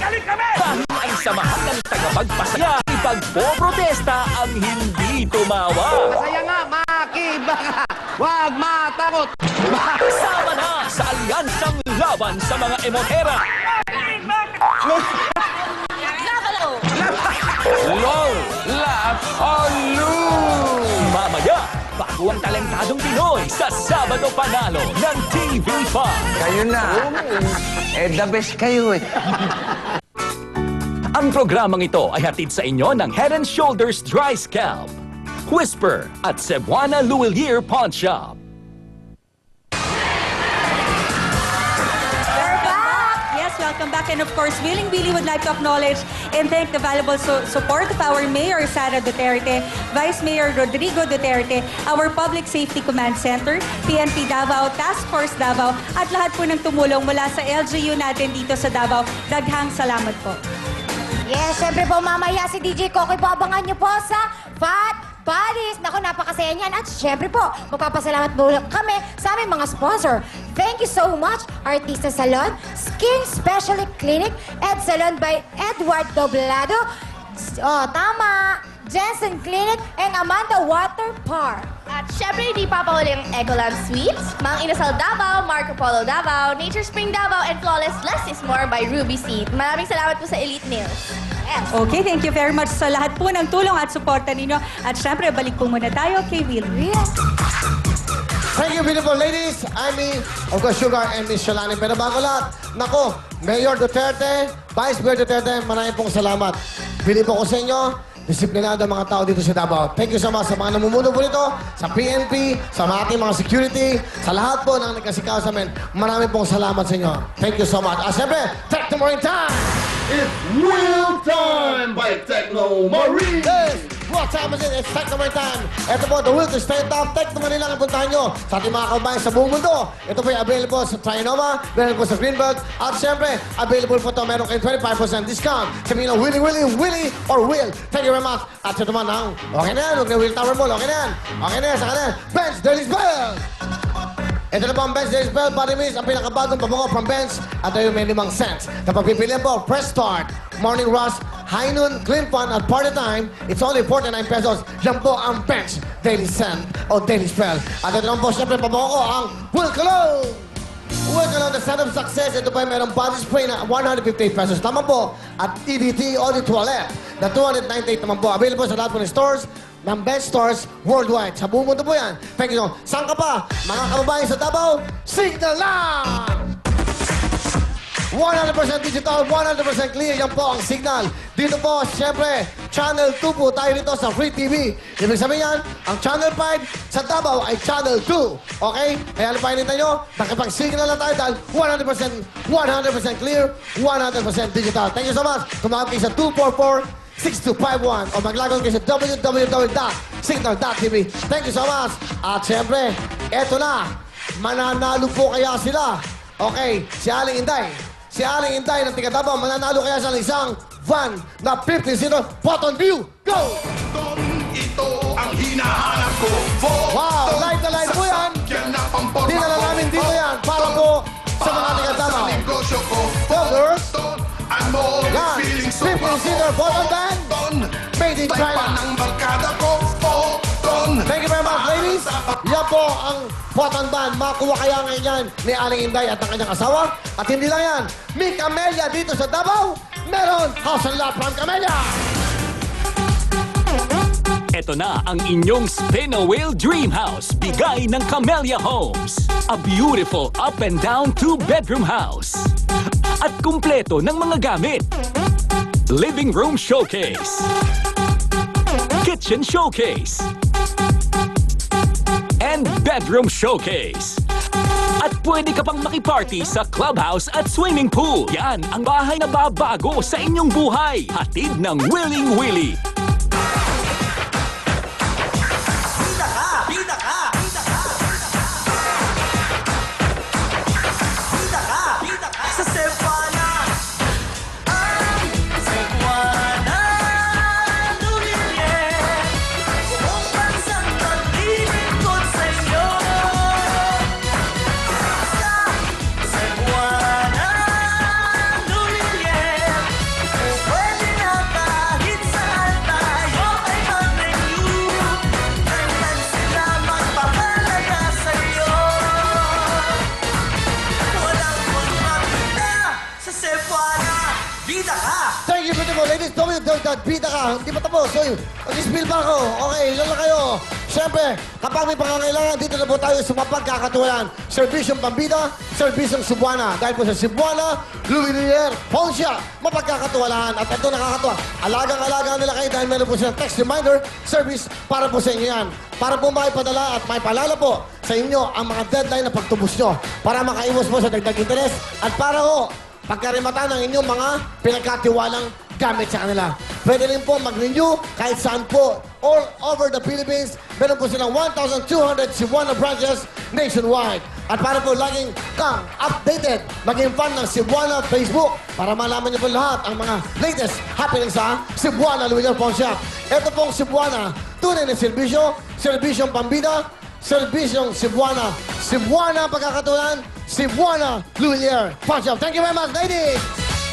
Galing kami! Dahil ang samahan ng tagapagpasaya, ipagpoprotesta ang hindi tumawa. Masaya nga, makibaka! Huwag matakot! Sama na sa alyansang laban sa mga emotera. Low, laugh, or lose! Mamaya, bago ang talentadong Pinoy sa Sabado Panalo ng TV5. Kayo na. The best kayo eh. Ang programang ito ay hatid sa inyo ng Head & Shoulders Dry Scalp, Whisper at Cebuana Luwilier Pawn Shop. We're back! Yes, welcome back. And of course, Willing Willie would like to acknowledge and thank the valuable support of our Mayor Sara Duterte, Vice Mayor Rodrigo Duterte, our Public Safety Command Center, PNP Davao, Task Force Davao, at lahat po ng tumulong mula sa LGU natin dito sa Davao. Daghang salamat po. Yes, syempre po mamaya si DJ Kokoy po. Abangan niyo po sa Fat Buddies. Naku, napakasaya niyan. At syempre po, magpapasalamat po kami sa aming mga sponsor. Thank you so much, Artista Salon, Skin Specialty Clinic, Ed Salon by Edward Doblado. Oh, tama. Jensen Clinic and Amanda Water Park. At syempre, hindi papahuli ang Ecoland Sweets, Mang Inasal Davao, Marco Polo Davao, Nature Spring Davao, and Flawless Less is More by Ruby C. Maraming salamat po sa Elite Nails. Yes. Okay, thank you very much sa lahat po ng tulong at suporta ninyo. At syempre, balik po muna tayo kay Will. Thank you, beautiful ladies. Amy, of course, Sugar, and Miss Shalani. Pero bago lahat, nako, Mayor Duterte, Vice Mayor Duterte, maraming pong salamat. Bilib ako sa inyo. Disiplinado ang mga tao dito sa Davao. Thank you so much sa mga namumuno po nito, sa PNP, sa mga ating mga security, sa lahat po ng nagkasikaw sa amin. Maraming pong salamat sa inyo. Thank you so much. At siyempre, Tech the Morning Time! It's Real Time by Techno Marie. Yes! What time is it? It's Tech the Morning Time. Ito po, the will to stay top. Tech the Morning lang ang puntahan nyo sa ating mga kabayan sa buong mundo. Ito po yung available sa Trinoma, meron po sa Greenberg, at siyempre, available po ito, meron kayong 25% discount. Sabihin nyo, Willie, or Will. Thank you very much. At ito naman ang, okay na yan, huwag na Will Tower Mall, okay na yan. Okay na yan, sa kanan, Benz Daily Spell. Ito na po ang Benz Daily Spell, Body Mist, ang pinakabagong pabango from Benz, at ito yung may 5 cents. Kapag pipilihan po, Press Start, Morning Rush, High Noon, Clean Fun, at Party Time, it's only 49 pesos. Yan po ang Benz Daily Scent o Daily Spell. At ito naman po, siyempre, pabango ko ang Will Cologne. Will Cologne, the scent of success. Ito pa merong body spray na 158 pesos. Tama po. At EDT Eau de Toilette na 298 naman po. Available sa lahat po ng stores ng best stores worldwide. Sa buong mundo po yan. Thank you so much. Saan ka pa? Mga kababayan sa Davao, signal lang! 100% digital, 100% clear. Yan po ang signal. Dito po, siyempre, Channel 2 po tayo dito sa Free TV. Ibig sabihin yan, ang Channel 5 sa Davao ay Channel 2. Okay? Kaya ano pa hinintay nyo? Nakipag-signal na tayo dahil 100% clear, 100% digital. Thank you so much. Tumawag kayo sa 244-6251 o maglagon kayo sa www.signal.tv. Thank you so much. At siyempre, eto na. Mananalo po kaya sila. Okay, si Aling Inday. Si Aling Inday ng Tigadabang, mananalo kaya sa isang van na 15-seater Photon View. Go! Ito ang hinahanap ko. Wow, live na live po yan. Dinala namin dito yan para po sa mga Tigadabang. Folders. Yan, 15-seater Photon van. Made in China. Thank you very much, ladies. Yan po ang Photon van. Makuha kaya ngayon yan ni Aling Inday at ang kanyang asawa. At hindi lang yan, may Camellia dito sa Davao. Meron house and lot from Camellia. Ito na ang inyong Spin a Wheel Dream House, bigay ng Camellia Homes. A beautiful up and down 2-bedroom house. At kumpleto ng mga gamit. Living room showcase. Kitchen showcase. And bedroom showcase. At pwede ka pang makiparty sa clubhouse at swimming pool. Yan ang bahay na babago sa inyong buhay. Hatid ng Willing Willie. Bida ka! Thank you, beautiful ladies. Bida ka. Hindi pa tapos. So, mag-spill pa ako. Okay, ilan na kayo. Siyempre, kapag may pangangailangan, dito na po tayo sa mapagkakatuwanan. Serbisyong Pambida, Serbisyong Cebuana. Dahil po sa Cebuana, Louis Rier, Pawn Shop, mapagkakatuwanan. At ito nakakatuwa. Alagang-alaga nila kayo dahil meron po silang text reminder service para po sa inyo yan. Para po maipadala at maipalala po sa inyo ang mga deadline na pagtubos nyo. Para makaiwas po sa dagdag interes. At para po, pagkarimatan ng inyong mga pinagkatiwalang gamit sa kanila. Pwede rin po mag-renew kahit saan po. All over the Philippines, meron po silang 1,200 Cebuana branches nationwide. At para po laging kang updated, maging fan ng Cebuana Facebook para malaman niyo po lahat ang mga latest happening sa Cebuana Louis Pawn Shop. Ito pong Cebuana, tunay na serbisyo, serbisyong Pambida, serbisyong Cebuana. Cebuana pagkakatulan, Cebuana Louis Pawn Shop. Thank you very much, ladies!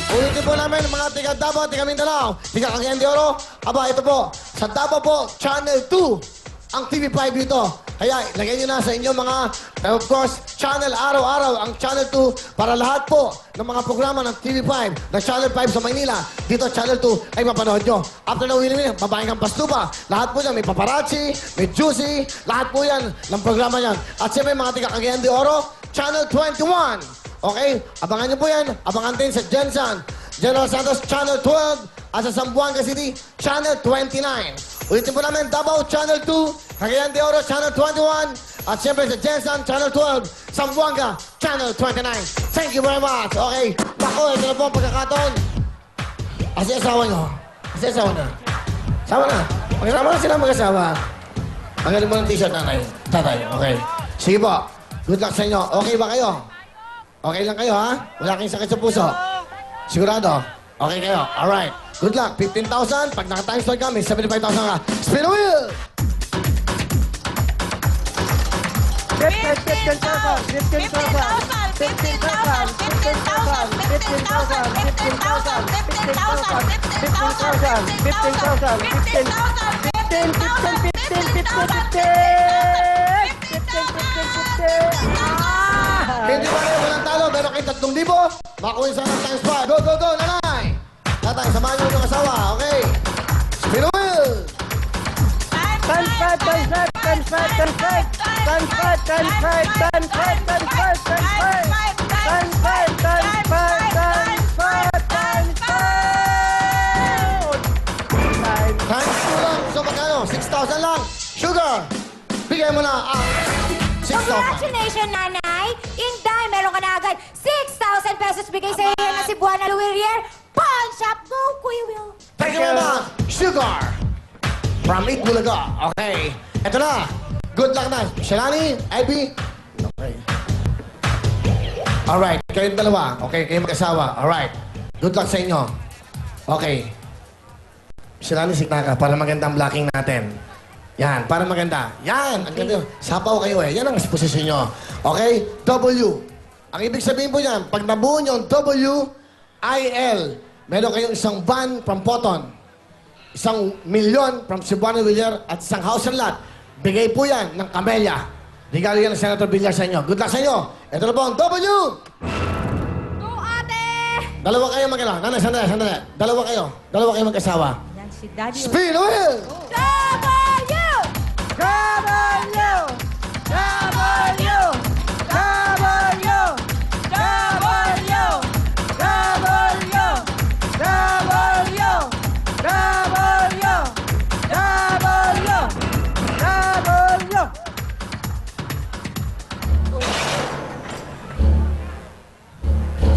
Ulitin po namin mga tiga Davao, tiga Mindanao, tiga Cagayan de Oro. Aba, ito po, sa Davao po, Channel 2, ang TV5 dito. Kaya, lagay nyo na sa inyong mga, of course, channel araw-araw, ang Channel 2, para lahat po ng mga programa ng TV5, ng Channel 5 sa Maynila, dito Channel 2, ay mapanood nyo. After na uwi babaeng kang pastuba, lahat po yan, may paparazzi, may juicy, lahat po yan ng programa yan. At siyempre, mga tiga Cagayan de Oro, Channel 21. Okay? Abangan niyo po yan. Abangan din sa Jensan, General Santos, Channel 12. At sa Zamboanga City, Channel 29. Ulitin po namin, Davao, Channel 2. Cagayan de Oro, Channel 21. At siyempre sa Jensan, Channel 12. Zamboanga, Channel 29. Thank you very much. Okay. Bako, ito na po ang pagkakataon. Kasi asawa niyo. Kasi asawa na. Asawa na. Mag-asawa na sila mag-asawa. Magaling mo ng t-shirt, nanay. Tatay, okay. Sige po. Good luck sa inyo. Okay ba kayo? Okay lang kayo, ha? Wala kayong sakit sa puso? Sigurado? Okay kayo. Alright. Good luck. 15,000. Pag naka-time slot ka, may 75,000 ka. Spin the wheel! 20 pa rin, walang talo. Meron kayong 3,000. Makuha sa ng times 5. Go, go, go, nanay! Tatay, samahan niyo yung asawa. Okay. Spin the wheel! Times 2 lang. So, magkano? 6,000 lang. Sugar! Bigay mo na ang 6,000. Congratulations, nanay! Inday, meron ka na agad 6,000 pesos bigay sa iyo na si Buana Luwirier. Pawn Shop, go, Kuya Will! Thank you very much. Sugar! From Eat Bulaga. Okay. Ito na. Good luck na. Shalani, Abby. Okay. Alright. Kayong dalawa. Okay, kayong mag-asawa. Alright. Good luck sa inyo. Okay. Shalani, sikna ka para magandang blocking natin. Yan, para maganda. Yan, ang ganda. Sapaw kayo eh. Yan ang posisyon nyo. Okay? W. Ang ibig sabihin po yan, pag nabuo nyo ang W-I-L, meron kayong isang van from Poton, 1,000,000 from Cebuana Villar, at isang house and lot. Bigay po yan ng Camellia. Regalo yan ng Senator Villar sa inyo. Good luck sa inyo. Ito na po ang W. Go, ate! Dalawa kayo mag-ala. Nanay, sandali. Dalawa kayo mag-asawa. Yan si Daddy. Spin the wheel!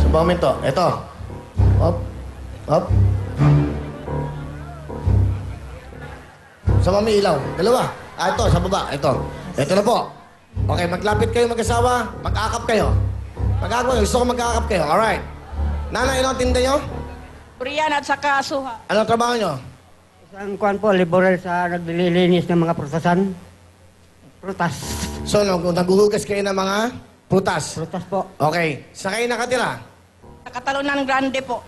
Sa momento, ito. Up. Sa may ilaw. Dalawa. Ito, sa baba. Ito na po. Okay, maglapit kayo mag-asawa. Mag-akap kayo. Gusto ko mag-akap kayo. Alright. Nanay, ano ang tinda nyo? Brian at saka Suha. Anong trabaho nyo? Isang kuhan po, liberal sa naglilinis ng mga prutasan. Prutas. So, naghuhugas kayo ng mga prutas. Prutas po. Okay. Sa kayo nakatira? Sa Katalunan Grande po.